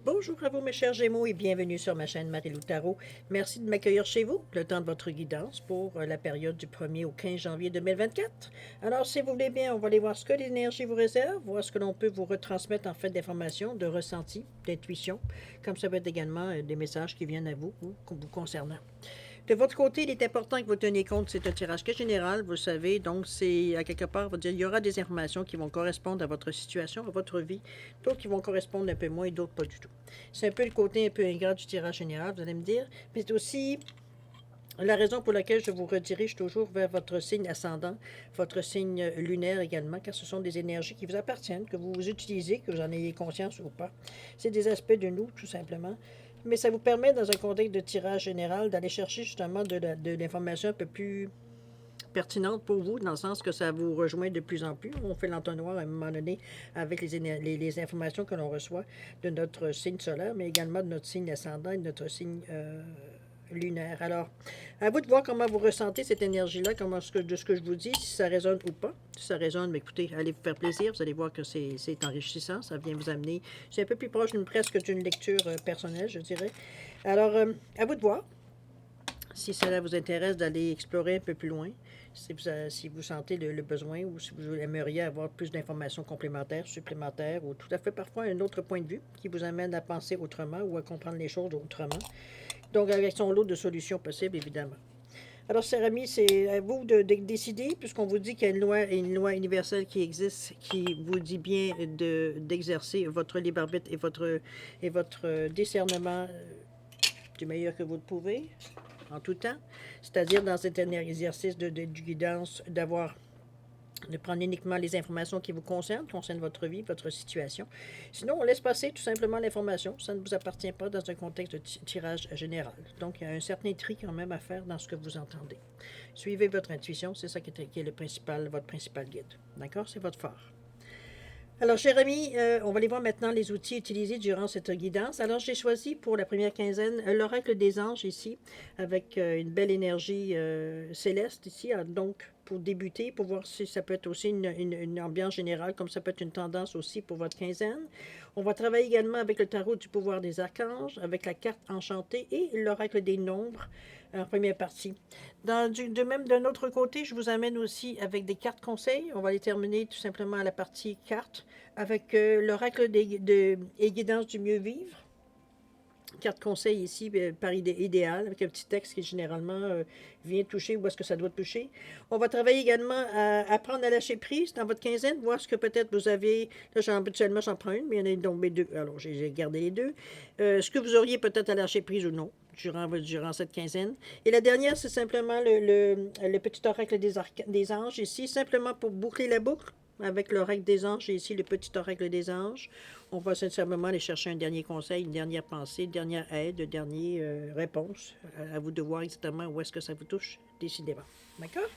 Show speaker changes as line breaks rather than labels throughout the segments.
Bonjour à vous mes chers Gémeaux et bienvenue sur ma chaîne Marie-Lou Tarot. Merci de m'accueillir chez vous, le temps de votre guidance pour la période du 1er au 15 janvier 2024. Alors si vous voulez bien, on va aller voir ce que l'énergie vous réserve, voir ce que l'on peut vous retransmettre en fait d'informations, de ressentis, d'intuition, comme ça peut être également des messages qui viennent à vous ou vous concernant. De votre côté, il est important que vous teniez compte, c'est un tirage que général, vous le savez, donc c'est à quelque part, il y aura des informations qui vont correspondre à votre situation, à votre vie, d'autres qui vont correspondre un peu moins et d'autres pas du tout. C'est un peu le côté un peu ingrat du tirage général, vous allez me dire, mais c'est aussi la raison pour laquelle je vous redirige toujours vers votre signe ascendant, votre signe lunaire également, car ce sont des énergies qui vous appartiennent, que vous utilisez, que vous en ayez conscience ou pas. C'est des aspects de nous, tout simplement. Mais ça vous permet, dans un contexte de tirage général, d'aller chercher justement de l'information un peu plus pertinente pour vous, dans le sens que ça vous rejoint de plus en plus. On fait l'entonnoir à un moment donné avec les informations que l'on reçoit de notre signe solaire, mais également de notre signe ascendant et de notre signe lunaire. Alors, à vous de voir comment vous ressentez cette énergie-là, de ce que je vous dis, si ça résonne ou pas. Si ça résonne, mais écoutez, allez vous faire plaisir, vous allez voir que c'est enrichissant, ça vient vous amener, c'est un peu plus proche presque d'une lecture personnelle, je dirais. Alors, à vous de voir si cela vous intéresse d'aller explorer un peu plus loin, si vous sentez le besoin ou si vous aimeriez avoir plus d'informations complémentaires, supplémentaires ou tout à fait parfois un autre point de vue qui vous amène à penser autrement ou à comprendre les choses autrement. Donc, avec son lot de solutions possibles, évidemment. Alors, cher ami, c'est à vous de décider, puisqu'on vous dit qu'il y a une loi universelle qui existe, qui vous dit bien d'exercer votre libre arbitre et votre discernement du meilleur que vous le pouvez, en tout temps. C'est-à-dire, dans cet exercice de guidance, de prendre uniquement les informations qui vous concernent votre vie, votre situation. Sinon, on laisse passer tout simplement l'information. Ça ne vous appartient pas dans un contexte de tirage général. Donc, il y a un certain tri quand même à faire dans ce que vous entendez. Suivez votre intuition, c'est ça qui est votre principal guide. D'accord? C'est votre phare. Alors, cher ami, on va aller voir maintenant les outils utilisés durant cette guidance. Alors, j'ai choisi pour la première quinzaine l'oracle des anges ici, avec une belle énergie céleste ici. Donc, pour débuter, pour voir si ça peut être aussi une ambiance générale, comme ça peut être une tendance aussi pour votre quinzaine. On va travailler également avec le tarot du pouvoir des archanges, avec la carte enchantée et l'oracle des nombres en première partie. De même, d'un autre côté, je vous amène aussi avec des cartes conseils. On va les terminer tout simplement à la partie cartes avec l'oracle et guidance du mieux vivre. Carte conseil ici par idéal, avec un petit texte qui généralement vient toucher où est-ce que ça doit toucher. On va travailler également à apprendre à lâcher prise dans votre quinzaine, voir ce que peut-être vous avez. Là, habituellement, j'en prends une, mais il y en a donc deux. Alors, j'ai gardé les deux. Ce que vous auriez peut-être à lâcher prise ou non durant cette quinzaine. Et la dernière, c'est simplement le petit oracle des anges ici, simplement pour boucler la boucle avec l'oracle des anges et ici le petit oracle des anges. On va sincèrement aller chercher un dernier conseil, une dernière pensée, une dernière aide, une dernière réponse. À vous de voir exactement où est-ce que ça vous touche, décidément. D'accord?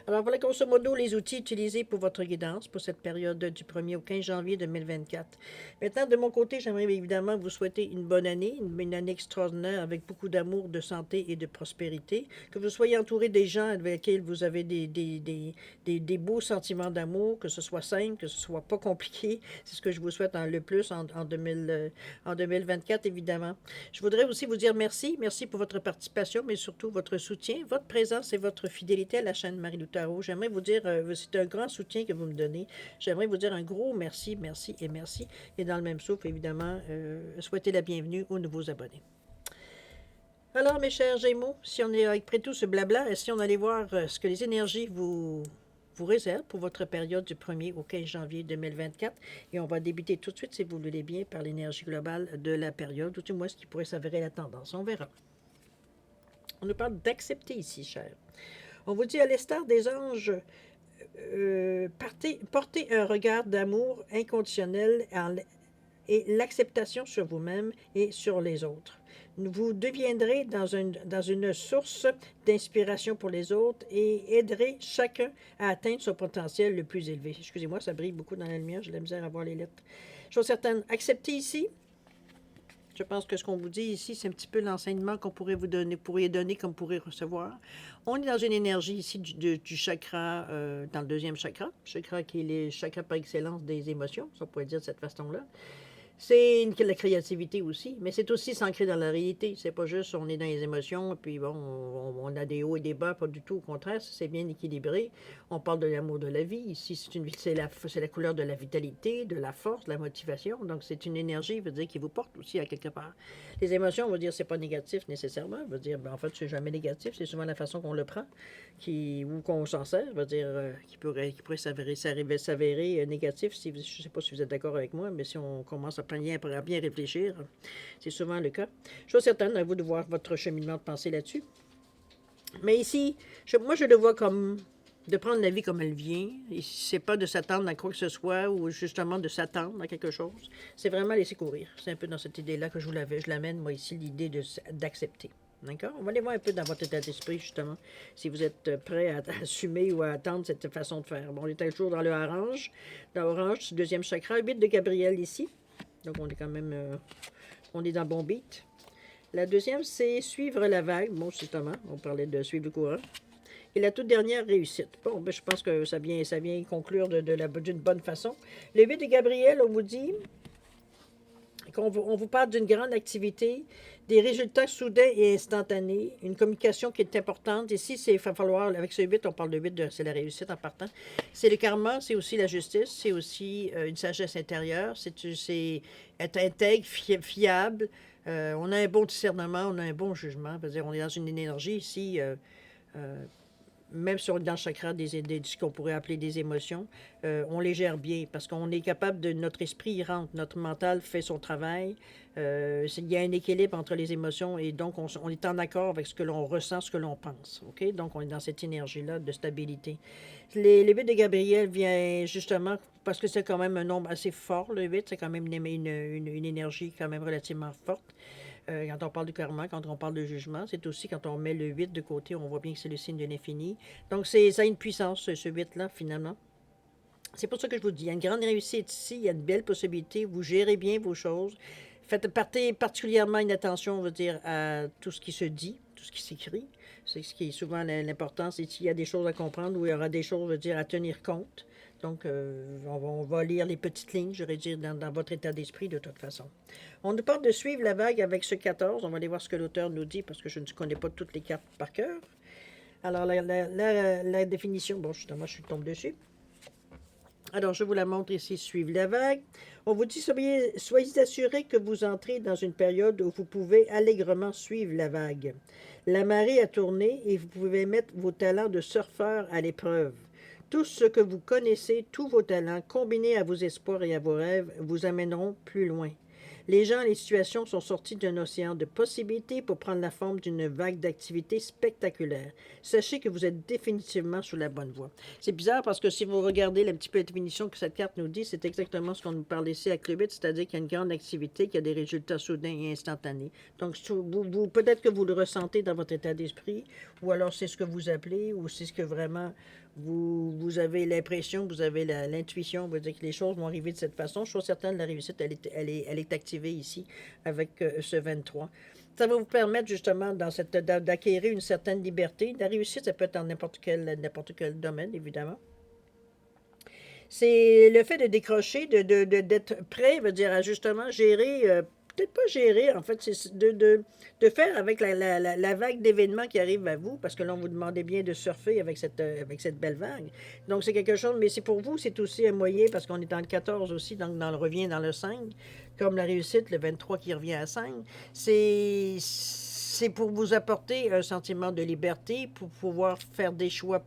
Alors voilà grosso modo les outils utilisés pour votre guidance pour cette période du 1er au 15 janvier 2024. Maintenant, de mon côté, j'aimerais évidemment vous souhaiter une bonne année, une année extraordinaire avec beaucoup d'amour, de santé et de prospérité. Que vous soyez entouré des gens avec lesquels vous avez des beaux sentiments d'amour, que ce soit simple, que ce soit pas compliqué. C'est ce que je vous souhaite le plus en 2024, évidemment. Je voudrais aussi vous dire merci. Merci pour votre participation, mais surtout votre soutien, votre présence et votre fidélité à la chaîne Marie-Lou Tarot. J'aimerais vous dire, c'est un grand soutien que vous me donnez. J'aimerais vous dire un gros merci, merci et merci. Et dans le même souffle, évidemment, souhaiter la bienvenue aux nouveaux abonnés. Alors, mes chers Gémeaux, si on est après tout ce blabla, si on allait voir ce que les énergies vous réservent pour votre période du 1er au 15 janvier 2024. Et on va débuter tout de suite, si vous le voulez bien, par l'énergie globale de la période, ou du moins ce qui pourrait s'avérer la tendance. On verra. On nous parle d'accepter ici, cher. On vous dit à l'instar des anges, portez un regard d'amour inconditionnel et l'acceptation sur vous-même et sur les autres. Vous deviendrez dans une source d'inspiration pour les autres et aiderez chacun à atteindre son potentiel le plus élevé. Excusez-moi, ça brille beaucoup dans la lumière, j'ai de la misère à voir les lettres. Chose certaine, acceptez ici. Je pense que ce qu'on vous dit ici, c'est un petit peu l'enseignement qu'on pourrait vous donner, pourriez donner comme pourriez recevoir. On est dans une énergie ici du chakra, dans le deuxième chakra qui est le chakra par excellence des émotions, si on pourrait dire de cette façon-là. C'est la créativité aussi, mais c'est aussi s'ancrer dans la réalité. C'est pas juste on est dans les émotions, puis bon, on a des hauts et des bas, pas du tout. Au contraire, c'est bien équilibré. On parle de l'amour de la vie. Ici, c'est la couleur de la vitalité, de la force, de la motivation. Donc, c'est une énergie, veut dire, qui vous porte aussi à quelque part. Les émotions, on va dire, c'est pas négatif nécessairement. On va dire, ben, en fait, c'est jamais négatif. C'est souvent la façon qu'on le prend, ou qu'on s'en sert, veut dire, qui pourrait s'avérer négatif. Si, je sais pas si vous êtes d'accord avec moi, mais si on commence à bien réfléchir. C'est souvent le cas. Je suis certaine, à vous de voir votre cheminement de pensée là-dessus. Mais ici, moi, je le vois comme de prendre la vie comme elle vient. Et c'est pas de s'attendre à quoi que ce soit ou justement de s'attendre à quelque chose. C'est vraiment laisser courir. C'est un peu dans cette idée-là que je l'amène, moi, ici, l'idée d'accepter. D'accord? On va aller voir un peu dans votre état d'esprit, justement, si vous êtes prêt à assumer ou à attendre cette façon de faire. Bon, on est toujours dans le orange. Dans l'orange, deuxième chakra, 8 de Gabriel ici. Donc, on est quand même, on est dans bon beat. La deuxième, c'est suivre la vague. Bon, justement, on parlait de suivre le courant. Et la toute dernière, réussite. Bon, ben, je pense que ça vient conclure d'une bonne façon. Le 8 de Gabriel, on vous dit on vous parle d'une grande activité, des résultats soudains et instantanés, une communication qui est importante. Ici, il va falloir, avec ce 8, on parle de 8, c'est la réussite en partant. C'est le karma, c'est aussi la justice, c'est aussi une sagesse intérieure, c'est être intègre, fiable. On a un bon discernement, on a un bon jugement. C'est-à-dire, on est dans une énergie ici. Même si on est dans le chakra ce qu'on pourrait appeler des émotions, on les gère bien parce qu'on est capable notre esprit y rentre, notre mental fait son travail. Il y a un équilibre entre les émotions et donc on est en accord avec ce que l'on ressent, ce que l'on pense. OK? Donc on est dans cette énergie-là de stabilité. Les 8 de Gabriel vient justement parce que c'est quand même un nombre assez fort, le 8, c'est quand même une énergie quand même relativement forte. Quand on parle du karma, quand on parle de jugement, c'est aussi quand on met le 8 de côté, on voit bien que c'est le signe de l'infini. Donc, ça a une puissance, ce 8-là, finalement. C'est pour ça que je vous dis, il y a une grande réussite ici, il y a une belle possibilité, vous gérez bien vos choses. Portez particulièrement une attention, on va dire, à tout ce qui se dit, tout ce qui s'écrit. C'est ce qui est souvent l'important, c'est s'il y a des choses à comprendre ou il y aura des choses, on va dire, à tenir compte. Donc, on va lire les petites lignes, j'aurais dire, dans votre état d'esprit de toute façon. On nous parle de suivre la vague avec ce 14. On va aller voir ce que l'auteur nous dit parce que je ne connais pas toutes les cartes par cœur. Alors, la définition, bon, justement, je suis tombée dessus. Alors, je vous la montre ici, suivre la vague. On vous dit, soyez assurés que vous entrez dans une période où vous pouvez allègrement suivre la vague. La marée a tourné et vous pouvez mettre vos talents de surfeur à l'épreuve. Tout ce que vous connaissez, tous vos talents, combinés à vos espoirs et à vos rêves, vous amèneront plus loin. Les gens et les situations sont sortis d'un océan de possibilités pour prendre la forme d'une vague d'activités spectaculaires. Sachez que vous êtes définitivement sur la bonne voie. C'est bizarre parce que si vous regardez la petite définition que cette carte nous dit, c'est exactement ce qu'on nous parle ici à Clubit, c'est-à-dire qu'il y a une grande activité, qu'il y a des résultats soudains et instantanés. Donc, peut-être que vous le ressentez dans votre état d'esprit, ou alors c'est ce que vous appelez, ou c'est ce que vraiment vous avez l'impression, vous avez l'intuition, vous dire que les choses vont arriver de cette façon. Je suis certaine que la réussite, elle est activée ici avec ce 23. Ça va vous permettre justement d'acquérir une certaine liberté. La réussite, ça peut être dans n'importe quel domaine, évidemment. C'est le fait de décrocher, d'être prêt, veut dire à justement gérer, peut-être pas gérer, en fait, c'est de faire avec la vague d'événements qui arrivent à vous, parce que là, on vous demandait bien de surfer avec cette belle vague. Donc, c'est quelque chose, mais c'est pour vous, c'est aussi un moyen, parce qu'on est dans le 14 aussi, donc dans le revient dans le 5, comme la réussite, le 23 qui revient à 5, c'est pour vous apporter un sentiment de liberté, pour pouvoir faire des choix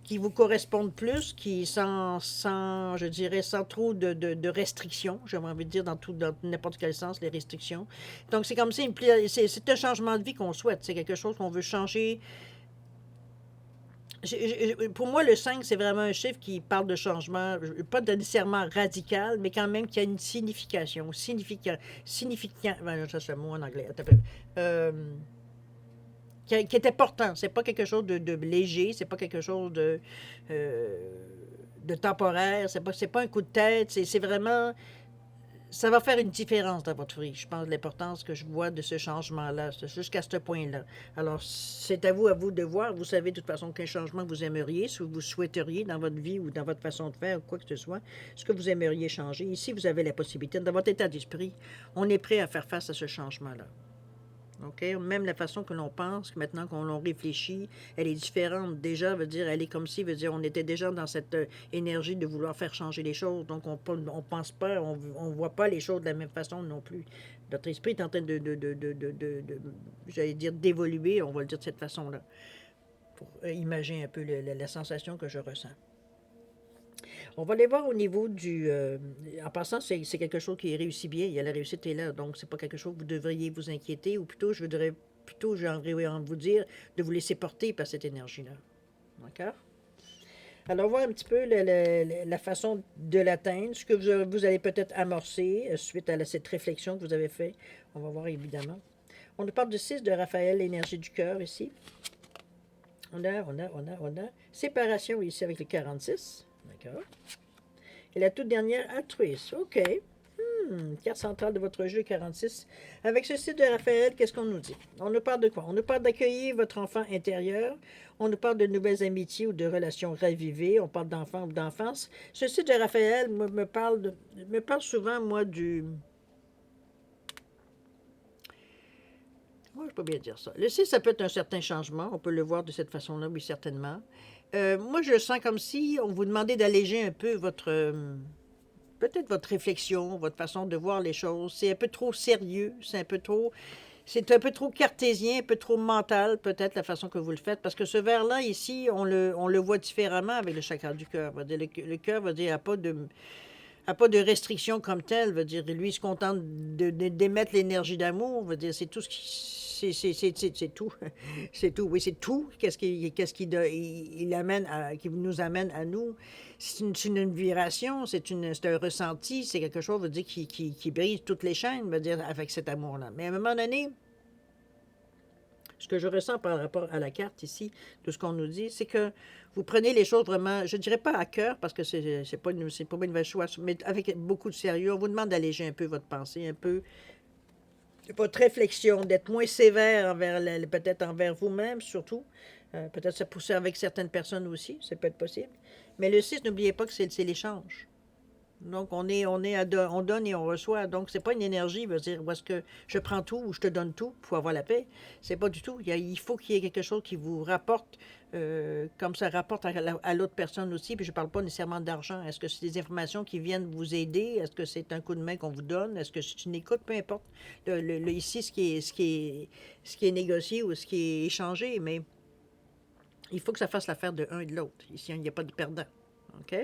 qui vous correspondent plus, je dirais, sans trop de restrictions, j'aimerais envie de dire dans n'importe quel sens, les restrictions. Donc, c'est comme ça, c'est un changement de vie qu'on souhaite, c'est quelque chose qu'on veut changer. Pour moi, le 5, c'est vraiment un chiffre qui parle de changement, pas nécessairement radical, mais quand même qui a une signification. Ben, ça c'est un mot en anglais. Qui est important. C'est pas quelque chose de léger, c'est pas quelque chose de temporaire, c'est pas un coup de tête, c'est vraiment ça va faire une différence dans votre vie. Je pense de l'importance que je vois de ce changement-là, jusqu'à ce point-là. Alors, c'est à vous de voir. Vous savez de toute façon quel changement vous aimeriez, ce que vous souhaiteriez dans votre vie ou dans votre façon de faire, ou quoi que ce soit, ce que vous aimeriez changer. Ici, vous avez la possibilité, dans votre état d'esprit, on est prêt à faire face à ce changement-là. OK? Même la façon que l'on pense, maintenant qu'on l'on réfléchit, elle est différente. Déjà, veut dire, elle est comme si, veut dire, on était déjà dans cette énergie de vouloir faire changer les choses. Donc, on pense pas, on voit pas les choses de la même façon non plus. Notre esprit est en train j'allais dire, d'évoluer, on va le dire de cette façon-là, pour imaginer un peu la sensation que je ressens. On va aller voir au niveau du... en passant, c'est quelque chose qui réussit bien. Il y a la réussite est là. Donc, c'est pas quelque chose que vous devriez vous inquiéter. Ou plutôt, je voudrais plutôt, j'aimerais vous dire de vous laisser porter par cette énergie-là. D'accord? Alors, voir un petit peu la façon de l'atteindre, ce que vous allez peut-être amorcer suite à cette réflexion que vous avez faite. On va voir évidemment. On nous parle du 6 de Raphaël, l'énergie du cœur ici. On a séparation ici avec le 46. D'accord. Et la toute dernière, altruiste. OK. Carte centrale de votre jeu 46. Avec ce site de Raphaël, qu'est-ce qu'on nous dit? On nous parle de quoi? On nous parle d'accueillir votre enfant intérieur. On nous parle de nouvelles amitiés ou de relations ravivées. On parle d'enfant ou d'enfance. Ce site de Raphaël me parle souvent, moi, du... Moi, je peux bien dire ça. Le 6, ça peut être un certain changement. On peut le voir de cette façon-là, oui, certainement. Moi, je sens comme si on vous demandait d'alléger un peu votre... peut-être votre réflexion, votre façon de voir les choses. C'est un peu trop sérieux, c'est un peu trop cartésien, un peu trop mental, peut-être, la façon que vous le faites. Parce que ce verre-là, ici, on le voit différemment avec le chakra du cœur. Le cœur va dire, n'a pas de restriction comme telle. Veut dire, lui, il se contente d'émettre l'énergie d'amour. Veut dire, c'est tout ce qui... C'est tout. C'est tout. Oui, c'est tout. Qui nous amène à nous. C'est une vibration, c'est un ressenti, c'est quelque chose, veut dire, qui brise toutes les chaînes, veut dire, avec cet amour-là. Mais à un moment donné, ce que je ressens par rapport à la carte ici, de ce qu'on nous dit, c'est que vous prenez les choses vraiment, je ne dirais pas à cœur, parce que c'est pas une mauvaise chose, mais avec beaucoup de sérieux. On vous demande d'alléger un peu votre pensée, un peu votre réflexion, d'être moins sévère peut-être envers vous-même, surtout. Peut-être ça pousser avec certaines personnes aussi, ça peut être possible. Mais le 6, n'oubliez pas que c'est l'échange. Donc, on donne et on reçoit. Donc, c'est pas une énergie, veut dire, où est-ce que je prends tout ou je te donne tout pour avoir la paix. C'est pas du tout. Il faut qu'il y ait quelque chose qui vous rapporte, comme ça rapporte à l'autre personne aussi. Puis je parle pas nécessairement d'argent. Est-ce que c'est des informations qui viennent vous aider? Est-ce que c'est un coup de main qu'on vous donne? Est-ce que c'est une écoute? Peu importe. Ici, ce qui est négocié ou ce qui est échangé, mais il faut que ça fasse l'affaire de un et de l'autre. Ici, il n'y a pas de perdant. OK?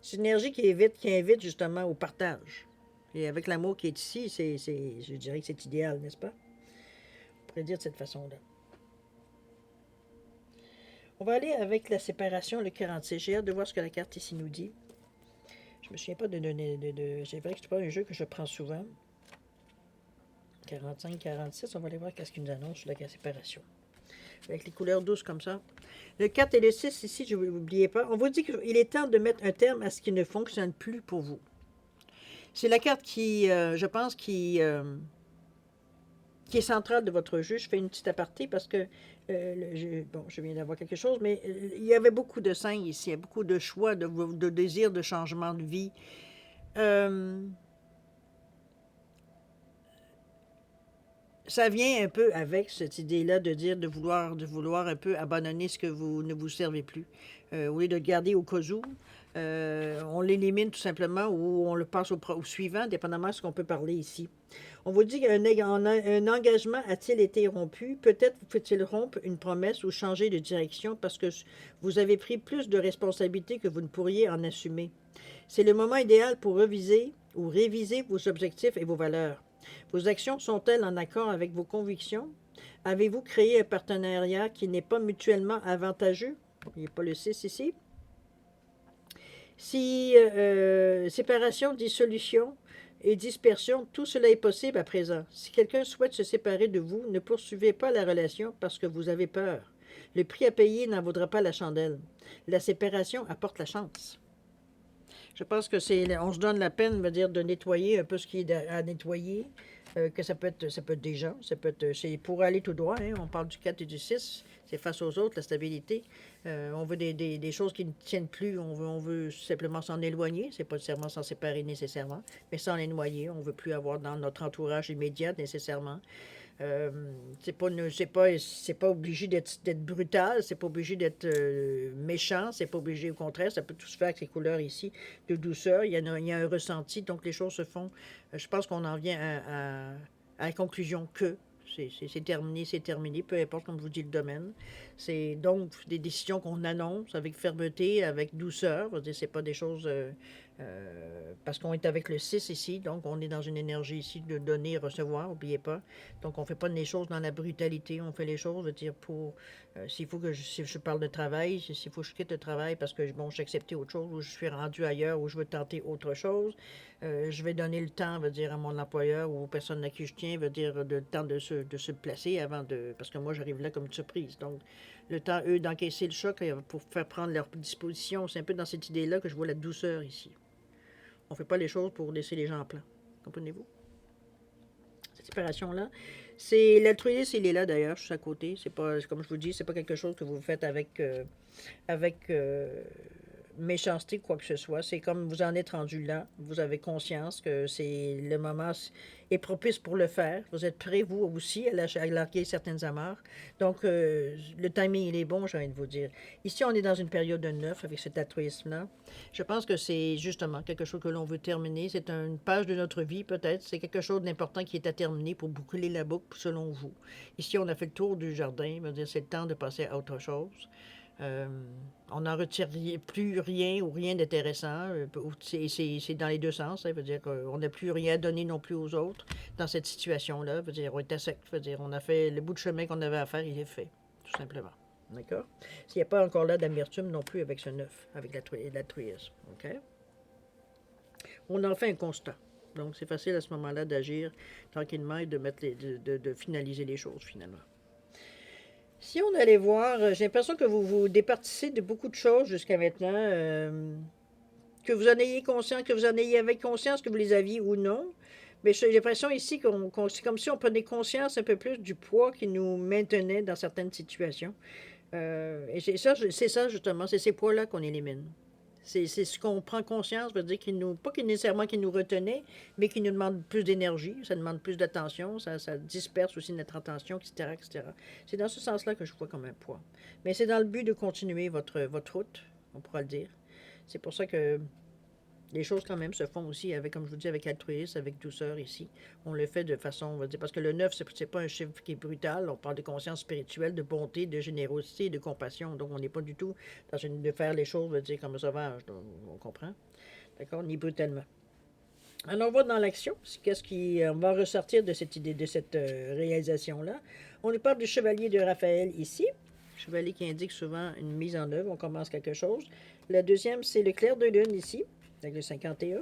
C'est une énergie qui invite justement au partage. Et avec l'amour qui est ici, je dirais que c'est idéal, n'est-ce pas? On pourrait dire de cette façon-là. On va aller avec la séparation, le 46. J'ai hâte de voir ce que la carte ici nous dit. Je me souviens pas c'est vrai que c'est pas un jeu que je prends souvent. 45, 46, on va aller voir qu'est-ce qu'il nous annonce sur la séparation. Avec les couleurs douces comme ça. Le 4 et le 6, ici, je ne vous oubliez pas. On vous dit qu'il est temps de mettre un terme à ce qui ne fonctionne plus pour vous. C'est la carte qui, je pense, qui est centrale de votre jeu. Je fais une petite aparté parce que, je viens d'avoir quelque chose, mais il y avait beaucoup de 5 ici. Il y a beaucoup de choix, de désirs de changement de vie. Ça vient un peu avec cette idée-là de dire de vouloir un peu abandonner ce que vous ne vous servez plus. Au lieu de le garder au cas où, on l'élimine tout simplement ou on le passe au suivant, dépendamment de ce qu'on peut parler ici. On vous dit qu'un engagement a-t-il été rompu? Peut-être faut-il rompre une promesse ou changer de direction parce que vous avez pris plus de responsabilités que vous ne pourriez en assumer. C'est le moment idéal pour reviser ou réviser vos objectifs et vos valeurs. Vos actions sont-elles en accord avec vos convictions? Avez-vous créé un partenariat qui n'est pas mutuellement avantageux? Il n'y a pas le 6 ici. Si séparation, dissolution et dispersion, tout cela est possible à présent. Si quelqu'un souhaite se séparer de vous, ne poursuivez pas la relation parce que vous avez peur. Le prix à payer n'en vaudra pas la chandelle. La séparation apporte la chance. Je pense que on se donne la peine, veut dire, de nettoyer un peu ce qui est à nettoyer. Que ça peut être des gens, c'est pour aller tout droit, hein, on parle du 4 et du 6, c'est face aux autres, la stabilité. On veut des choses qui ne tiennent plus, on veut simplement s'en éloigner, c'est pas nécessairement s'en séparer nécessairement, mais s'en éloigner, on veut plus avoir dans notre entourage immédiat nécessairement. Euh, c'est pas obligé d'être brutal, c'est pas obligé d'être méchant, c'est pas obligé, au contraire, ça peut tout se faire avec ces couleurs ici de douceur. Il y a un ressenti, donc les choses se font. Je pense qu'on en vient à la conclusion que c'est terminé, peu importe, comme je vous dis, le domaine. C'est donc des décisions qu'on annonce avec fermeté, avec douceur. Je veux dire, c'est pas des choses. Parce qu'on est avec le 6 ici, donc on est dans une énergie ici de donner et recevoir, n'oubliez pas. Donc on ne fait pas les choses dans la brutalité, on fait les choses, je veux dire, pour. S'il faut que si je parle de travail, s'il faut que je quitte le travail parce que bon, j'ai accepté autre chose, ou je suis rendu ailleurs, ou je veux tenter autre chose, je vais donner le temps, veut dire, à mon employeur ou aux personnes à qui je tiens, veut dire, le temps de se placer avant de. Parce que moi, j'arrive là comme une surprise. Donc, le temps, eux, d'encaisser le choc pour faire prendre leur disposition. C'est un peu dans cette idée-là que je vois la douceur ici. On ne fait pas les choses pour laisser les gens en plan. Comprenez-vous? Cette séparation-là. C'est l'altruisme, il est là d'ailleurs, je suis à côté. C'est pas, comme je vous dis, c'est pas quelque chose que vous faites avec méchanceté ou quoi que ce soit. C'est comme vous en êtes rendu là. Vous avez conscience que c'est le moment est propice pour le faire. Vous êtes prêt, vous aussi, à larguer certaines amarres. Donc, le timing, il est bon, j'ai envie de vous dire. Ici, on est dans une période de neuf avec cet altruisme-là. Je pense que c'est justement quelque chose que l'on veut terminer. C'est une page de notre vie, peut-être. C'est quelque chose d'important qui est à terminer pour boucler la boucle, selon vous. Ici, on a fait le tour du jardin. C'est le temps de passer à autre chose. Euh, on n'en retire plus rien ou rien d'intéressant. C'est dans les deux sens. Ça veut dire qu'on n'a plus rien à donner non plus aux autres dans cette situation-là. Veut dire, on est à sec. Veut dire, on a fait le bout de chemin qu'on avait à faire, il est fait, tout simplement. D'accord? S'il n'y a pas encore là d'amertume non plus avec ce neuf, avec l'altruisme. OK? On en fait un constat. Donc, c'est facile à ce moment-là d'agir tranquillement et de finaliser les choses, finalement. Si on allait voir, j'ai l'impression que vous vous départissez de beaucoup de choses jusqu'à maintenant, que vous en ayez conscience, que vous en ayez avec conscience, que vous les aviez ou non. Mais j'ai l'impression ici c'est comme si on prenait conscience un peu plus du poids qui nous maintenait dans certaines situations. Et c'est ça justement, c'est ces poids-là qu'on élimine. C'est ce qu'on prend conscience, veut dire pas qu'il nécessairement qu'il nous retenait, mais qu'il nous demande plus d'énergie, ça demande plus d'attention, ça disperse aussi notre attention, etc., etc. C'est dans ce sens-là que je vois comme un poids. Mais c'est dans le but de continuer votre route, on pourra le dire. C'est pour ça que les choses quand même se font aussi avec, comme je vous dis, avec altruisme, avec douceur ici. On le fait de façon, on va dire, parce que le 9, c'est pas un chiffre qui est brutal. On parle de conscience spirituelle, de bonté, de générosité, de compassion. Donc, on n'est pas du tout de faire les choses, on va dire, comme un sauvage. Donc, on comprend. D'accord? Ni brutalement. Alors, on va dans l'action. On va ressortir de cette idée, de cette réalisation-là. On nous parle du chevalier de Raphaël ici. Chevalier qui indique souvent une mise en œuvre. On commence quelque chose. La deuxième, c'est le clair de lune ici, avec le 51.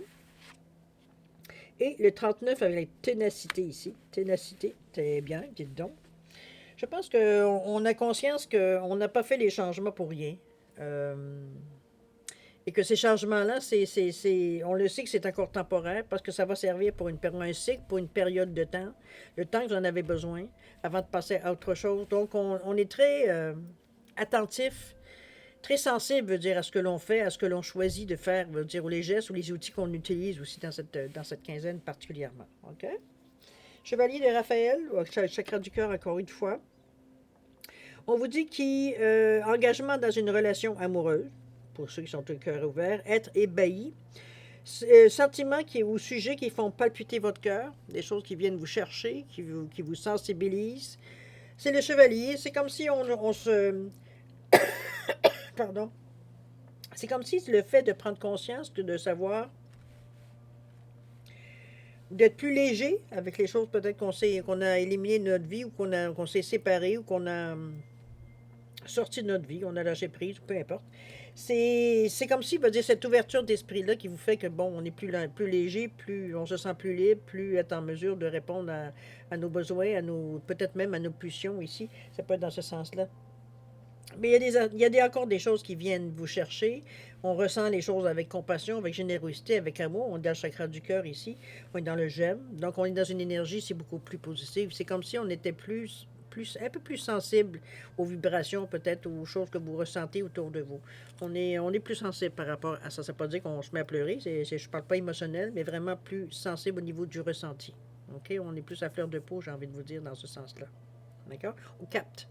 Et le 39 avec la ténacité ici. Ténacité, très bien, dites donc. Je pense qu'on a conscience qu'on n'a pas fait les changements pour rien. Et que ces changements-là, on le sait que c'est encore temporaire parce que ça va servir pour un cycle, pour une période de temps, le temps que vous en avez besoin avant de passer à autre chose. Donc, on est très attentif, très sensible, veut dire, à ce que l'on fait, à ce que l'on choisit de faire, veut dire, ou les gestes ou les outils qu'on utilise aussi dans cette quinzaine particulièrement. OK? Chevalier de Raphaël, chakra du cœur, encore une fois. On vous dit engagement dans une relation amoureuse, pour ceux qui sont au cœur ouvert, être ébahi, sentiments ou sujets qui font palpiter votre cœur, des choses qui viennent vous chercher, qui vous sensibilisent. C'est le chevalier, c'est comme si on se... Pardon. C'est comme si le fait de prendre conscience, de savoir, d'être plus léger avec les choses peut-être qu'on a éliminé de notre vie ou qu'on s'est séparé ou qu'on a sorti de notre vie, on a lâché prise, peu importe. C'est comme si, dire, cette ouverture d'esprit-là qui vous fait que, bon, on est plus léger, on se sent plus libre, plus être en mesure de répondre à nos besoins, peut-être même à nos pulsions ici. Ça peut être dans ce sens-là. Mais il y a encore des choses qui viennent vous chercher. On ressent les choses avec compassion, avec générosité, avec amour. On est dans le chakra du cœur ici. On est dans le j'aime. Donc, on est dans une énergie, c'est beaucoup plus positive. C'est comme si on était un peu plus sensible aux vibrations, peut-être, aux choses que vous ressentez autour de vous. On est plus sensible par rapport à ça. Ça ne veut pas dire qu'on se met à pleurer. Je ne parle pas émotionnel, mais vraiment plus sensible au niveau du ressenti. OK? On est plus à fleur de peau, j'ai envie de vous dire, dans ce sens-là. D'accord? On capte.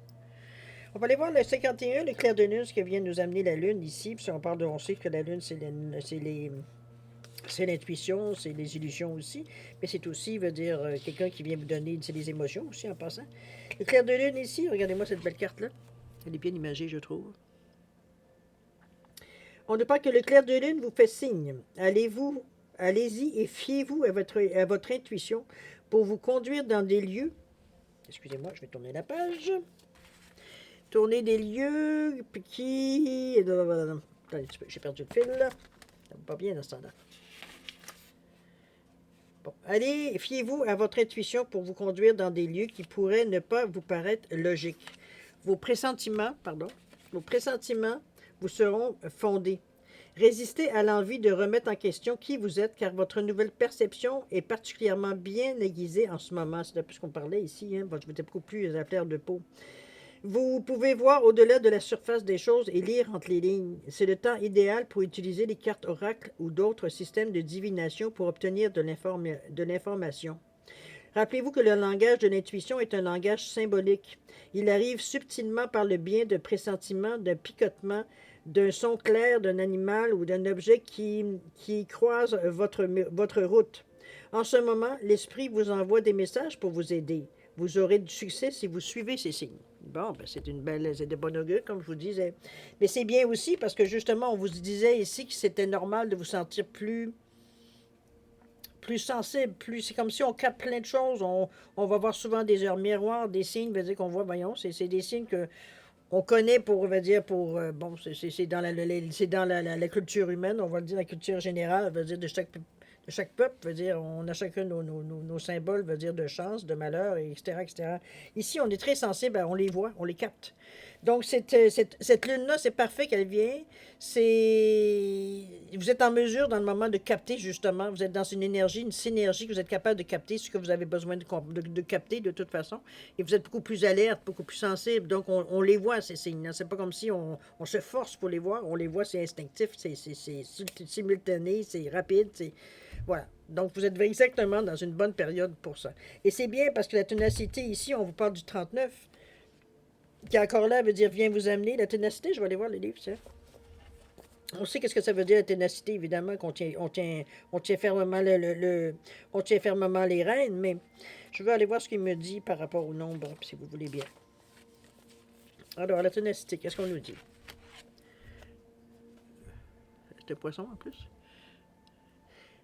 On va aller voir le 51, le clair de lune, ce que vient nous amener la lune ici. Puis on parle de, on sait que la lune, c'est l'intuition, c'est les illusions aussi. Mais c'est aussi, veut dire, quelqu'un qui vient vous donner, c'est les émotions aussi en passant. Le clair de lune ici, regardez-moi cette belle carte-là. Elle est bien imagée, je trouve. On ne parle que le clair de lune vous fait signe. Allez-y et fiez-vous à votre intuition pour vous conduire dans des lieux. Excusez-moi, je vais tourner la page. Tourner des lieux qui... J'ai perdu le fil, là. Ça va pas bien dans ce temps-là. Bon, allez, fiez-vous à votre intuition pour vous conduire dans des lieux qui pourraient ne pas vous paraître logiques. Vos pressentiments vous seront fondés. Résistez à l'envie de remettre en question qui vous êtes, car votre nouvelle perception est particulièrement bien aiguisée en ce moment. C'est de plus qu'on parlait ici, hein. Bon, je m'étais beaucoup plus à fleur de peau. Vous pouvez voir au-delà de la surface des choses et lire entre les lignes. C'est le temps idéal pour utiliser les cartes oracles ou d'autres systèmes de divination pour obtenir de l'information. Rappelez-vous que le langage de l'intuition est un langage symbolique. Il arrive subtilement par le biais de pressentiments, d'un picotement, d'un son clair d'un animal ou d'un objet qui croise votre route. En ce moment, l'esprit vous envoie des messages pour vous aider. Vous aurez du succès si vous suivez ces signes. Bon, ben c'est de bon augure, comme je vous disais. Mais c'est bien aussi parce que justement, on vous disait ici que c'était normal de vous sentir plus sensible, c'est comme si on capte plein de choses. On va voir souvent des heures miroirs, des signes, veut dire qu'on voit, voyons, c'est des signes que on connaît pour, veut dire, bon, c'est dans la culture humaine, on va le dire, la culture générale, veut dire, de chaque peuple, veut dire, on a chacun nos symboles, veut dire, de chance, de malheur, etc., etc. Ici, on est très sensible, on les voit, on les capte. Donc, cette lune-là, c'est parfait qu'elle vient. Vous êtes en mesure, dans le moment, de capter, justement. Vous êtes dans une énergie, une synergie, que vous êtes capable de capter ce que vous avez besoin de capter, de toute façon. Et vous êtes beaucoup plus alerte, beaucoup plus sensible. Donc, on les voit, ces signes. C'est pas comme si on se force pour les voir. On les voit, c'est instinctif, c'est simultané, c'est rapide, voilà. Donc, vous êtes exactement dans une bonne période pour ça. Et c'est bien parce que la ténacité, ici, on vous parle du 39, qui encore là veut dire vient vous amener. La ténacité, je vais aller voir les livres, tiens. On sait qu'est-ce que ça veut dire la ténacité, évidemment, on tient fermement on tient fermement les rênes, mais je veux aller voir ce qu'il me dit par rapport au nombre, si vous voulez bien. Alors, la ténacité, qu'est-ce qu'on nous dit? C'était poisson en plus.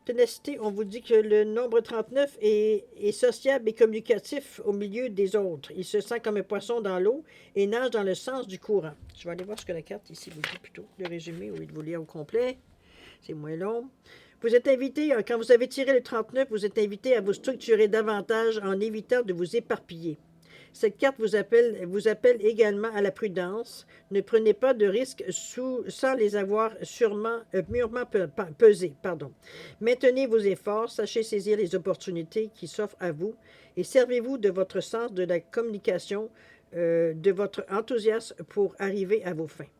Ténacité, on vous dit que le nombre 39 est sociable et communicatif au milieu des autres. Il se sent comme un poisson dans l'eau et nage dans le sens du courant. Je vais aller voir ce que la carte ici vous dit plutôt. Le résumé, au lieu de vous lire au complet. C'est moins long. Vous êtes invité, quand vous avez tiré le 39, vous êtes invité à vous structurer davantage en évitant de vous éparpiller. Cette carte vous appelle également à la prudence. Ne prenez pas de risques sans les avoir mûrement pesés. Maintenez vos efforts, sachez saisir les opportunités qui s'offrent à vous et servez-vous de votre sens de la communication, de votre enthousiasme pour arriver à vos fins.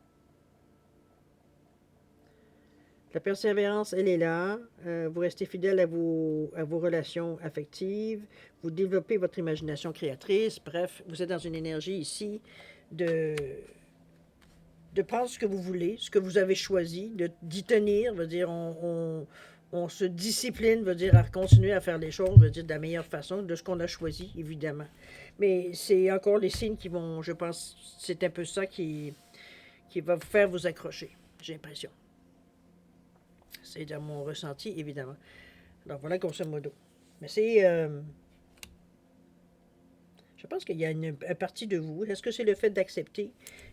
La persévérance, elle est là. Vous restez fidèle à vos relations affectives. Vous développez votre imagination créatrice. Bref, vous êtes dans une énergie ici de prendre ce que vous voulez, ce que vous avez choisi, d'y tenir. Veut dire, on se discipline, veut dire, à continuer à faire les choses, veut dire, de la meilleure façon, de ce qu'on a choisi, évidemment. Mais c'est encore les signes qui vont, je pense, c'est un peu ça qui va vous faire vous accrocher, j'ai l'impression. C'est dans mon ressenti, évidemment. Alors voilà, grosso modo. Mais c'est... je pense qu'il y a une partie de vous. Est-ce que c'est le fait d'accepter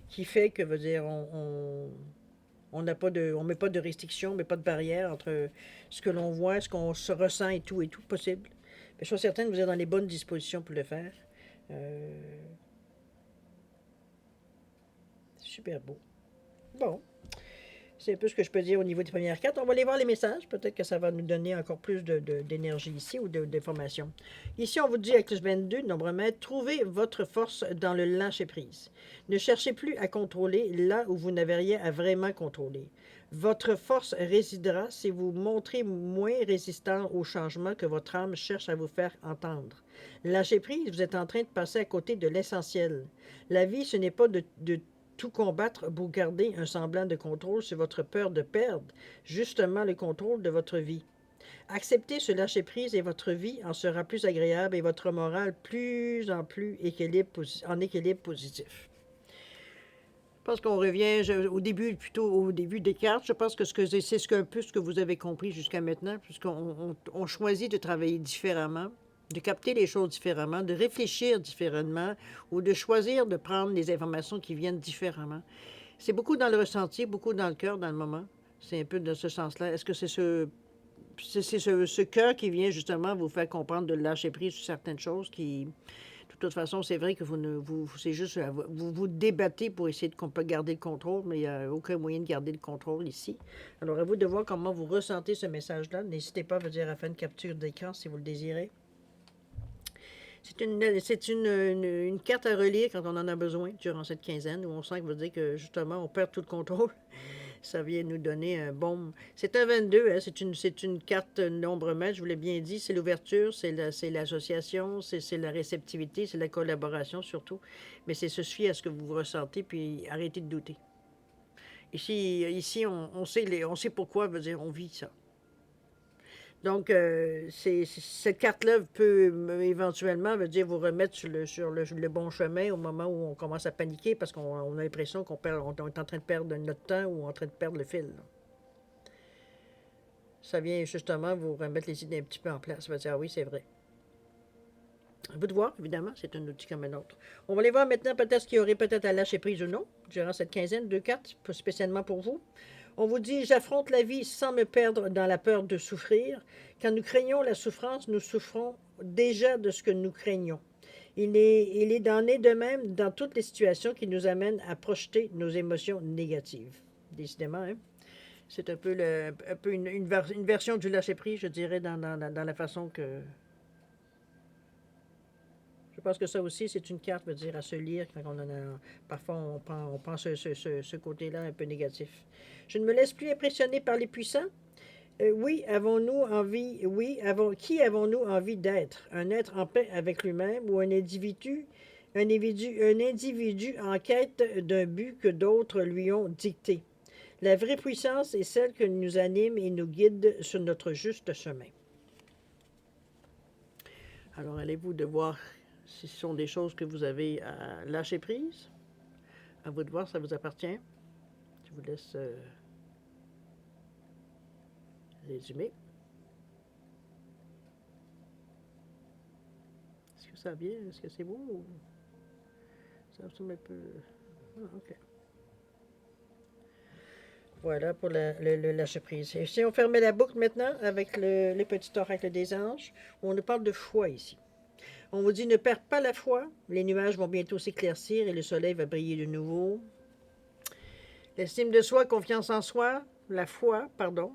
qui fait que, veut dire, on n'a pas de... On met pas de restrictions, on met pas de barrière entre ce que l'on voit, ce qu'on se ressent et tout possible. Mais je suis certaine que vous êtes dans les bonnes dispositions pour le faire. super beau. Bon, c'est un peu ce que je peux dire au niveau des premières cartes. On va aller voir les messages. Peut-être que ça va nous donner encore plus d'énergie ici ou d'informations. Ici, on vous dit avec le 22, nombre maître, trouvez votre force dans le lâcher-prise. Ne cherchez plus à contrôler là où vous n'avez rien à vraiment contrôler. Votre force résidera si vous montrez moins résistant au changement que votre âme cherche à vous faire entendre. Lâcher prise, vous êtes en train de passer à côté de l'essentiel. La vie, ce n'est pas de tout combattre pour garder un semblant de contrôle sur votre peur de perdre justement le contrôle de votre vie. Acceptez ce lâcher-prise et votre vie en sera plus agréable et votre morale plus en plus en équilibre positif. Je pense qu'on revient plutôt au début des cartes. Je pense que c'est un peu ce que vous avez compris jusqu'à maintenant, puisqu'on choisit de travailler différemment, de capter les choses différemment, de réfléchir différemment ou de choisir de prendre les informations qui viennent différemment. C'est beaucoup dans le ressenti, beaucoup dans le cœur, dans le moment. C'est un peu dans ce sens-là. Est-ce que c'est ce cœur qui vient justement vous faire comprendre de lâcher prise sur certaines choses qui... De toute façon, c'est vrai que c'est juste, vous débattez pour essayer de garder le contrôle, mais il n'y a aucun moyen de garder le contrôle ici. Alors, à vous de voir comment vous ressentez ce message-là. N'hésitez pas à venir à faire une capture d'écran si vous le désirez. C'est une carte à relire quand on en a besoin durant cette quinzaine, où on sent que veut dire que justement, on perd tout le contrôle. Ça vient nous donner un bon... C'est un 22, hein? C'est une carte nombre maître, je vous l'ai bien dit. C'est l'ouverture, c'est l'association, c'est la réceptivité, c'est la collaboration surtout. Mais c'est se fier à ce que vous ressentez, puis arrêtez de douter. Ici on sait pourquoi, veut dire on vit ça. Donc, cette carte-là peut éventuellement veut dire vous remettre sur le bon chemin au moment où on commence à paniquer parce qu'on a l'impression on est en train de perdre notre temps ou en train de perdre le fil. Là. Ça vient justement vous remettre les idées un petit peu en place. Ça va dire, ah oui, c'est vrai. À vous de voir, évidemment, c'est un outil comme un autre. On va aller voir maintenant peut-être ce qu'il y aurait peut-être à lâcher prise ou non durant cette quinzaine, 2 cartes, spécialement pour vous. On vous dit, j'affronte la vie sans me perdre dans la peur de souffrir. Quand nous craignons la souffrance, nous souffrons déjà de ce que nous craignons. Il est de même dans toutes les situations qui nous amènent à projeter nos émotions négatives. Décidément, hein? C'est un peu, une version du lâcher-prise, je dirais, dans la façon que... Je pense que ça aussi, c'est une carte, veut dire, à se lire quand on en a... Parfois, on prend ce côté-là un peu négatif. Je ne me laisse plus impressionner par les puissants. Oui, qui avons-nous envie d'être? Un être en paix avec lui-même ou un individu en quête d'un but que d'autres lui ont dicté? La vraie puissance est celle qui nous anime et nous guide sur notre juste chemin. Alors, allez-vous de voir si ce sont des choses que vous avez à lâcher prise. À vous de voir, ça vous appartient. Je vous laisse résumer. Est-ce que ça vient? Est-ce que c'est beau? Ou... Ça ressemble un peu... Ah, OK. Voilà pour le lâcher-prise. Et si on fermait la boucle maintenant avec les petits oracles des anges, on nous parle de foi ici. On vous dit, ne perds pas la foi, les nuages vont bientôt s'éclaircir et le soleil va briller de nouveau. L'estime de soi, confiance en soi, la foi, pardon,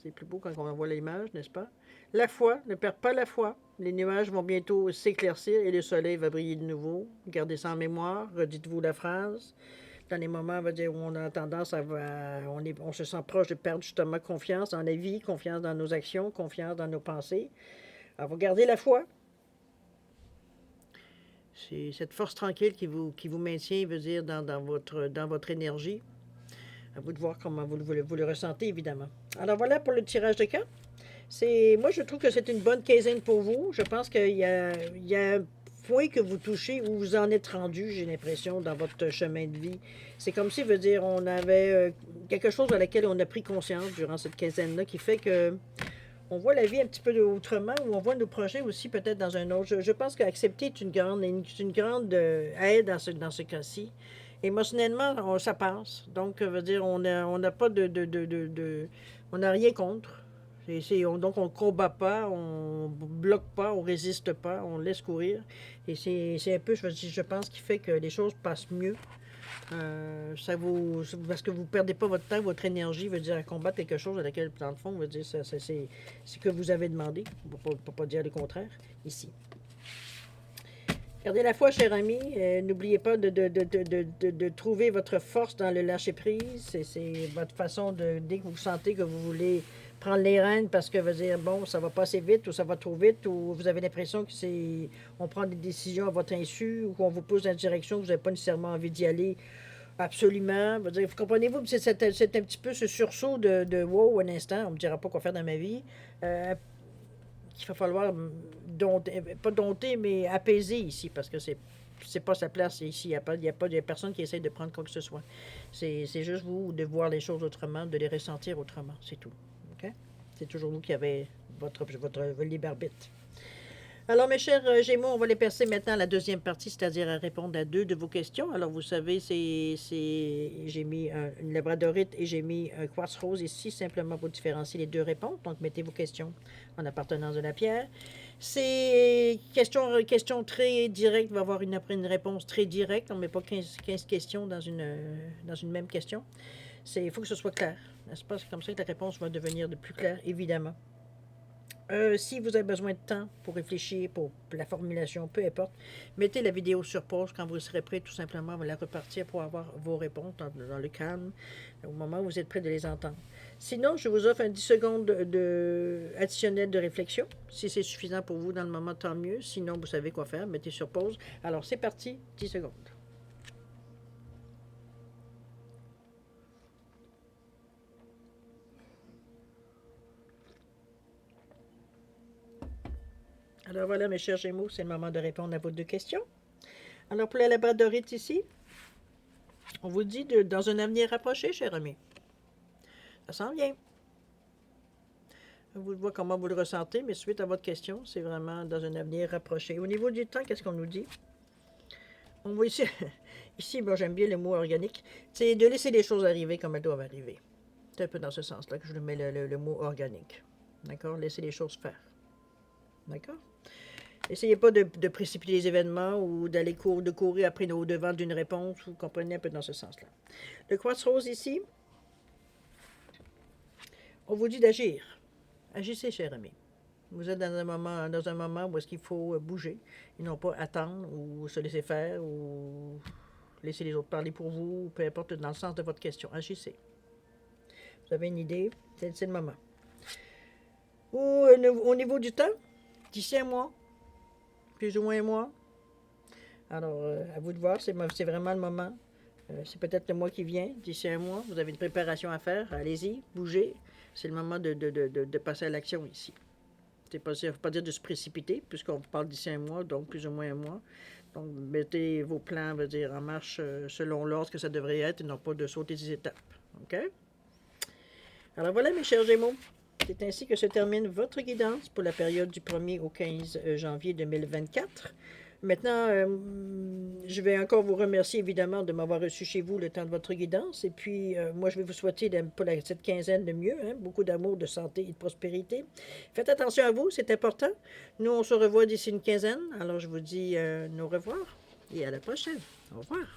c'est plus beau quand on voit l'image, n'est-ce pas? La foi, ne perds pas la foi, les nuages vont bientôt s'éclaircir et le soleil va briller de nouveau. Gardez ça en mémoire, redites-vous la phrase. Dans les moments où on a tendance on se sent proche de perdre justement confiance dans la vie, confiance dans nos actions, confiance dans nos pensées. Alors, vous gardez la foi. C'est cette force tranquille qui vous maintient, veut dire, dans votre énergie. À vous de voir comment vous le ressentez, évidemment. Alors, voilà pour le tirage de cartes. Moi, je trouve que c'est une bonne quinzaine pour vous. Je pense qu'il y a un point que vous touchez où vous en êtes rendu, j'ai l'impression, dans votre chemin de vie. C'est comme si, veut dire, on avait quelque chose à laquelle on a pris conscience durant cette quinzaine-là qui fait que on voit la vie un petit peu autrement, ou on voit nos projets aussi peut-être dans un autre. Je pense qu'accepter est une grande aide dans ce cas-ci. Émotionnellement, ça passe. Donc, veut dire, on n'a pas on n'a rien contre. Donc, on ne combat pas, on bloque pas, on résiste pas, on laisse courir. Et c'est un peu, je pense, qui fait que les choses passent mieux. Parce que vous ne perdez pas votre temps, votre énergie veut dire à combattre quelque chose à laquelle, dans le fond, veut dire c'est ce que vous avez demandé. On ne peut pas dire le contraire ici. Gardez la foi, cher ami. N'oubliez pas de trouver votre force dans le lâcher-prise. C'est votre façon de, dès que vous sentez que vous voulez prendre les rênes parce que, veut dire, bon, ça va pas assez vite ou ça va trop vite ou vous avez l'impression que on prend des décisions à votre insu ou qu'on vous pose dans une direction que vous n'avez pas nécessairement envie d'y aller absolument. Veut dire, vous comprenez-vous, c'est un petit peu ce sursaut de wow, un instant, on me dira pas quoi faire dans ma vie. Qu'il va falloir dompter, pas dompter, mais apaiser ici, parce que c'est pas sa place ici. Il y a personne qui essaie de prendre quoi que ce soit. C'est juste vous de voir les choses autrement, de les ressentir autrement. C'est tout. OK? C'est toujours vous qui avez votre libre arbitre. Alors, mes chers Gémeaux, on va les passer maintenant à la deuxième partie, c'est-à-dire à répondre à 2 de vos questions. Alors, vous savez, j'ai mis une labradorite et j'ai mis un quartz rose ici, simplement pour différencier les 2 réponses. Donc, mettez vos questions en appartenance de la pierre. C'est question très directe, va avoir une réponse très directe. On ne met pas 15 questions dans une même question. Il faut que ce soit clair, n'est-ce pas? C'est comme ça que la réponse va devenir de plus claire, évidemment. Si vous avez besoin de temps pour réfléchir, pour la formulation, peu importe, mettez la vidéo sur pause quand vous serez prêt, tout simplement, on va la repartir pour avoir vos réponses dans le calme, au moment où vous êtes prêt de les entendre. Sinon, je vous offre un 10 secondes additionnel de réflexion. Si c'est suffisant pour vous dans le moment, tant mieux. Sinon, vous savez quoi faire, mettez sur pause. Alors, c'est parti, 10 secondes. Alors voilà, mes chers Gémeaux, c'est le moment de répondre à vos 2 questions. Alors pour la labradorite ici, on vous dit dans un avenir rapproché, cher ami. Ça s'en vient. Vous voyez comment vous le ressentez, mais suite à votre question, c'est vraiment dans un avenir rapproché. Au niveau du temps, qu'est-ce qu'on nous dit? On voit ici, ici bon, j'aime bien le mot organique, c'est de laisser les choses arriver comme elles doivent arriver. C'est un peu dans ce sens-là que je mets le mot organique. D'accord? Laissez les choses faire. D'accord? Essayez pas de précipiter les événements ou d'aller courir après au devant d'une réponse. Vous comprenez un peu dans ce sens-là. Le quartz rose ici, on vous dit d'agir. Agissez, cher ami. Vous êtes dans un moment où est-ce qu'il faut bouger et non pas attendre ou se laisser faire ou laisser les autres parler pour vous, peu importe dans le sens de votre question. Agissez. Vous avez une idée, c'est le moment. Au niveau du temps, d'ici un mois, plus ou moins un mois. Alors, à vous de voir, c'est vraiment le moment. C'est peut-être le mois qui vient, d'ici un mois. Vous avez une préparation à faire. Allez-y, bougez. C'est le moment de passer à l'action ici. Ça ne veut pas dire de se précipiter, puisqu'on parle d'ici un mois, donc plus ou moins un mois. Donc, mettez vos plans, veut dire, en marche selon l'ordre que ça devrait être, et non pas de sauter des étapes. OK? Alors voilà, mes chers Gémeaux. C'est ainsi que se termine votre guidance pour la période du 1er au 15 janvier 2024. Maintenant, je vais encore vous remercier évidemment de m'avoir reçu chez vous le temps de votre guidance. Et puis, moi, je vais vous souhaiter pour cette quinzaine de mieux, hein, beaucoup d'amour, de santé et de prospérité. Faites attention à vous, c'est important. Nous, on se revoit d'ici une quinzaine. Alors, je vous dis au revoir et à la prochaine. Au revoir.